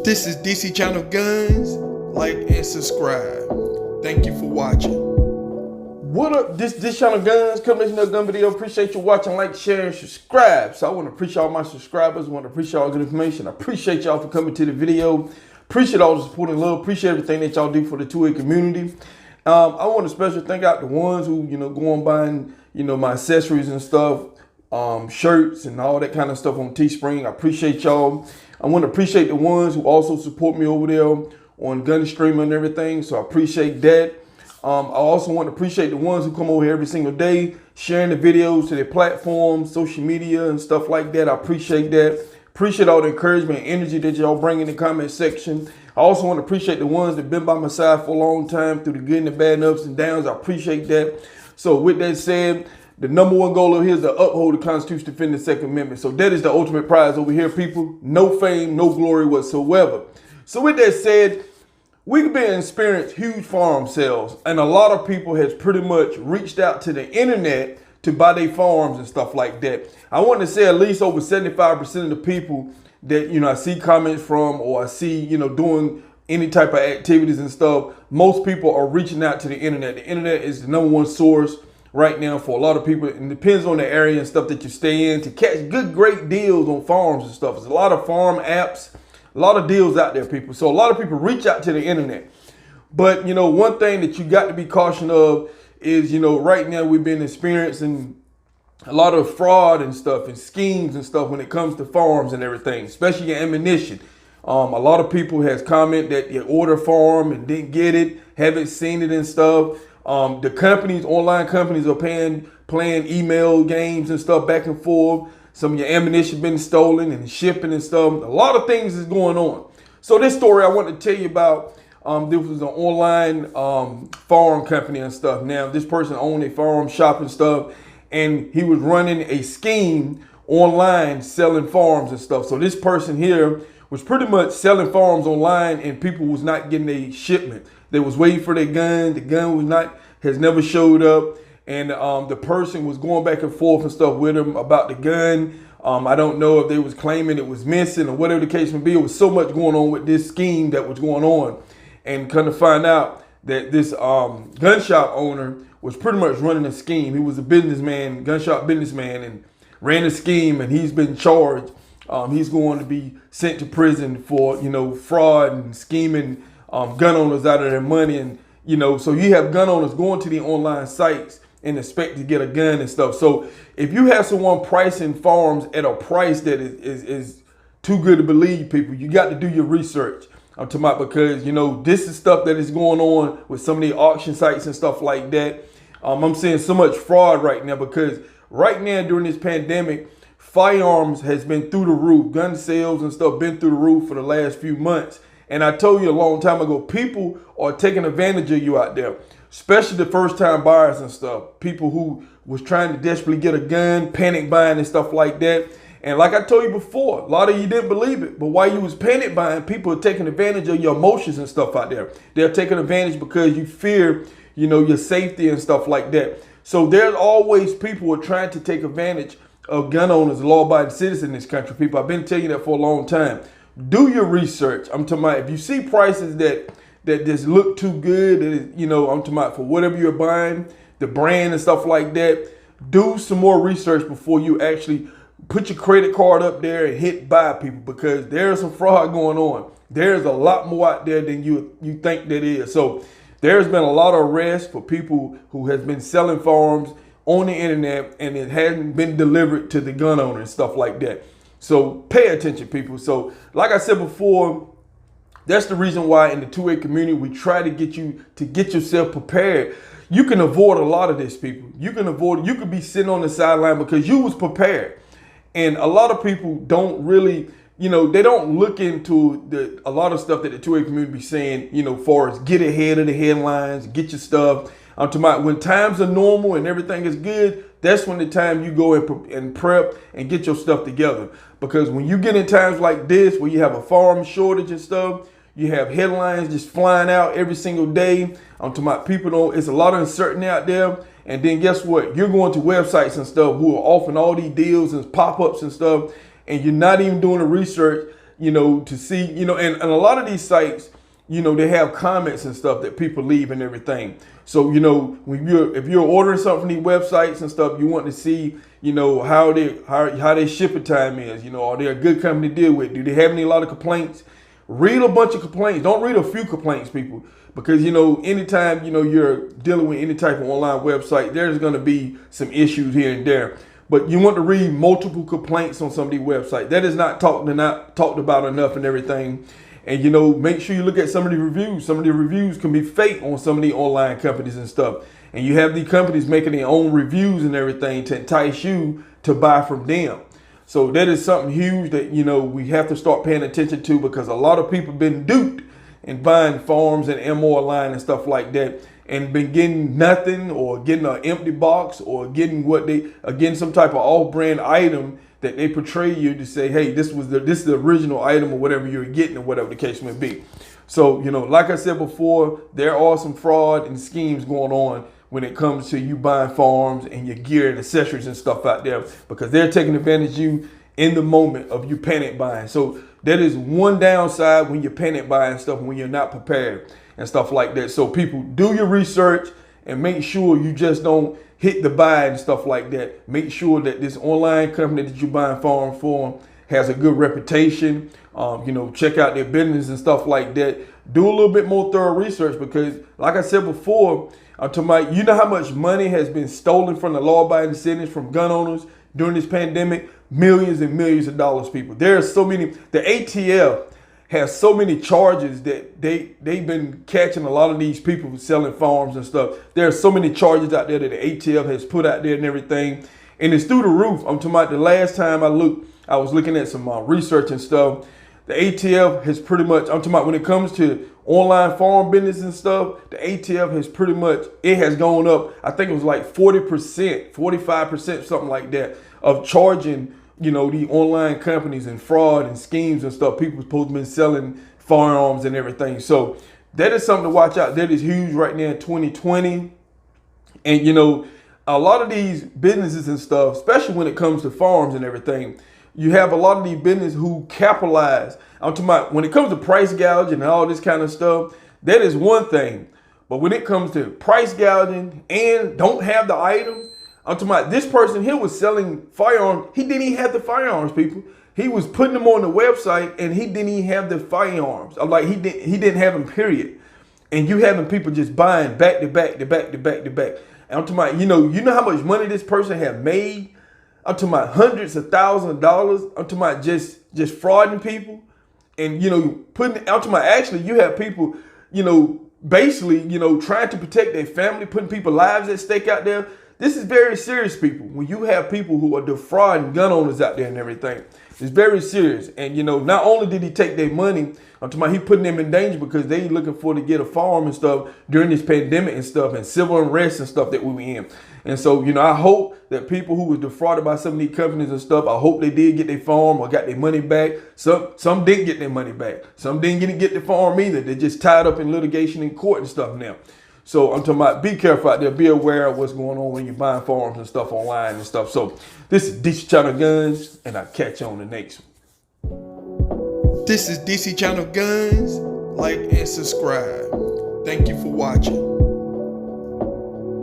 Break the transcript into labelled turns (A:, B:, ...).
A: This is DC Channel Guns. Like and subscribe. Thank you for watching. What up? This Channel Guns, coming to another gun video. Appreciate you watching, like, share, and subscribe. So I want to appreciate all my subscribers. I want to appreciate all the good information. I appreciate y'all for coming to the video. Appreciate all the support and love. Appreciate everything that y'all do for the 2A community. I want to special thank out the ones who, go on buying, my accessories and stuff, shirts and all that kind of stuff on Teespring. I appreciate y'all. I want to appreciate the ones who also support me over there on gun streaming and everything. So I appreciate that. I also want to appreciate the ones who come over here every single day, sharing the videos to their platforms, social media and stuff like that. I appreciate that. Appreciate all the encouragement and energy that y'all bring in the comment section. I also want to appreciate the ones that have been by my side for a long time through the good and the bad and ups and downs. I appreciate that. So with that said, the number one goal over here is to uphold the Constitution, defend the Second Amendment. So that is the ultimate prize over here, people. No fame, no glory whatsoever. So with that said, we've been experiencing huge firearm sales, and a lot of people has pretty much reached out to the internet to buy their firearms and stuff like that. I want to say at least over 75% of the people that I see comments from, or I see doing any type of activities and stuff, most people are reaching out to the internet. The internet is the number one source right now for a lot of people. It depends on the area and stuff that you stay in to catch great deals on firearms and stuff. There's a lot of farm apps, a lot of deals out there, people. So a lot of people reach out to the internet. But one thing that you got to be cautious of is, right now we've been experiencing a lot of fraud and stuff and schemes and stuff when it comes to firearms and everything, especially your ammunition. A lot of people has commented that you order a firearm and didn't get it, haven't seen it and stuff. The companies, online companies, are playing email games and stuff back and forth. Some of your ammunition been stolen and shipping and stuff. A lot of things is going on. So this story I want to tell you about, this was an online firearm company and stuff. Now, this person owned a firearm shop and stuff, and he was running a scheme online selling firearms and stuff. So this person here was pretty much selling firearms online, and people was not getting a shipment. They was waiting for their gun. The gun has never showed up. And the person was going back and forth and stuff with him about the gun. I don't know if they was claiming it was missing or whatever the case may be. It was so much going on with this scheme that was going on. And kind of find out that this gun shop owner was pretty much running a scheme. He was a businessman, gun shop businessman, and ran a scheme, and he's been charged. He's going to be sent to prison for, fraud and scheming gun owners out of their money. And, so you have gun owners going to the online sites and expect to get a gun and stuff. So if you have someone pricing firearms at a price that is too good to believe, people, you got to do your research. I'm talking about, because, this is stuff that is going on with some of the auction sites and stuff like that. I'm seeing so much fraud right now, because right now during this pandemic, firearms has been through the roof. Gun sales and stuff been through the roof for the last few months. And I told you a long time ago, people are taking advantage of you out there, especially the first time buyers and stuff. People who was trying to desperately get a gun, panic buying and stuff like that. And like I told you before, a lot of you didn't believe it, but while you was panic buying, people are taking advantage of your emotions and stuff out there. They're taking advantage because you fear, your safety and stuff like that. So there's always people who are trying to take advantage of gun owners, law-abiding citizens in this country. People, I've been telling you that for a long time. Do your research. I'm talking about, if you see prices that just look too good, I'm talking about for whatever you're buying, the brand and stuff like that, do some more research before you actually put your credit card up there and hit buy, people, because there's some fraud going on. There's a lot more out there than you think that is. So there's been a lot of arrests for people who has been selling firearms on the internet, and it hasn't been delivered to the gun owner and stuff like that. So pay attention, people. So like I said before, that's the reason why in the 2A community, we try to get you to get yourself prepared. You can avoid a lot of this, people. You could be sitting on the sideline because you was prepared. And a lot of people don't really, they don't look into a lot of stuff that the 2A community be saying, far as get ahead of the headlines, get your stuff. I'm talking about when times are normal and everything is good, that's when the time you go and prep and get your stuff together. Because when you get in times like this, where you have a firearm shortage and stuff, you have headlines just flying out every single day. I'm talking about it's a lot of uncertainty out there. And then guess what? You're going to websites and stuff who are offering all these deals and pop-ups and stuff, and you're not even doing the research. to see, and a lot of these sites, they have comments and stuff that people leave and everything. So, if you're ordering something from these websites and stuff, you want to see, how their shipping time is. Are they a good company to deal with? Do they have a lot of complaints? Read a bunch of complaints. Don't read a few complaints, people, because anytime you're dealing with any type of online website, there's going to be some issues here and there. But you want to read multiple complaints on some of these websites. That is not talked about enough and everything. And make sure you look at some of the reviews. Some of the reviews can be fake on some of the online companies and stuff. And you have these companies making their own reviews and everything to entice you to buy from them. So that is something huge that we have to start paying attention to, because a lot of people been duped in buying farms and ammo online and stuff like that, and been getting nothing, or getting an empty box, or getting some type of off-brand item that they portray you to say, hey, this is the original item, or whatever you're getting, or whatever the case may be. So, like I said before, there are some fraud and schemes going on when it comes to you buying firearms and your gear and accessories and stuff out there, because they're taking advantage of you in the moment of you panic buying. So that is one downside when you're panic buying stuff, when you're not prepared and stuff like that. So people, do your research and make sure you just don't hit the buy and stuff like that. Make sure that this online company that you're buying firearms for has a good reputation. Check out their business and stuff like that. Do a little bit more thorough research, because like I said before, I'm talking about, how much money has been stolen from the law-abiding citizens, from gun owners during this pandemic? Millions and millions of dollars, people. There are so many. The ATF has so many charges that they've been catching a lot of these people selling firearms and stuff. There are so many charges out there that the ATF has put out there and everything, and it's through the roof. I'm talking about the last time I was looking at some research and stuff. The ATF has pretty much, I'm talking about when it comes to online farm business and stuff, the ATF has pretty much, it has gone up. I think it was like 40%, 45%, something like that, of charging, the online companies and fraud and schemes and stuff. People supposed to be selling firearms and everything. So that is something to watch out. That is huge right now in 2020. And, a lot of these businesses and stuff, especially when it comes to firearms and everything, you have a lot of these businesses who capitalize. I'm talking about when it comes to price gouging and all this kind of stuff, that is one thing. But when it comes to price gouging and don't have the item, I'm talking about this person here was selling firearms. He didn't even have the firearms, people. He was putting them on the website and he didn't even have the firearms. Like he didn't have them, period. And you having people just buying back to back to back to back to back. And I'm talking about, you know how much money this person had made? I'm talking about hundreds of thousands of dollars. I'm talking about just frauding people. And, I'm talking about, actually, you have people, basically, trying to protect their family, putting people's lives at stake out there. This is very serious, people. When you have people who are defrauding gun owners out there and everything, it's very serious. And, not only did he take their money, I'm talking about he putting them in danger, because they looking for to get a firearm and stuff during this pandemic and stuff, and civil unrest and stuff that we were in. And so, I hope that people who was defrauded by some of these companies and stuff, I hope they did get their firearm or got their money back. Some didn't get their money back. Some didn't get the firearm either. They're just tied up in litigation in court and stuff now. So I'm talking about, be careful out there. Be aware of what's going on when you're buying firearms and stuff online and stuff. So this is DC Channel Guns, and I'll catch you on the next one. This is DC Channel Guns. Like and subscribe. Thank you for watching.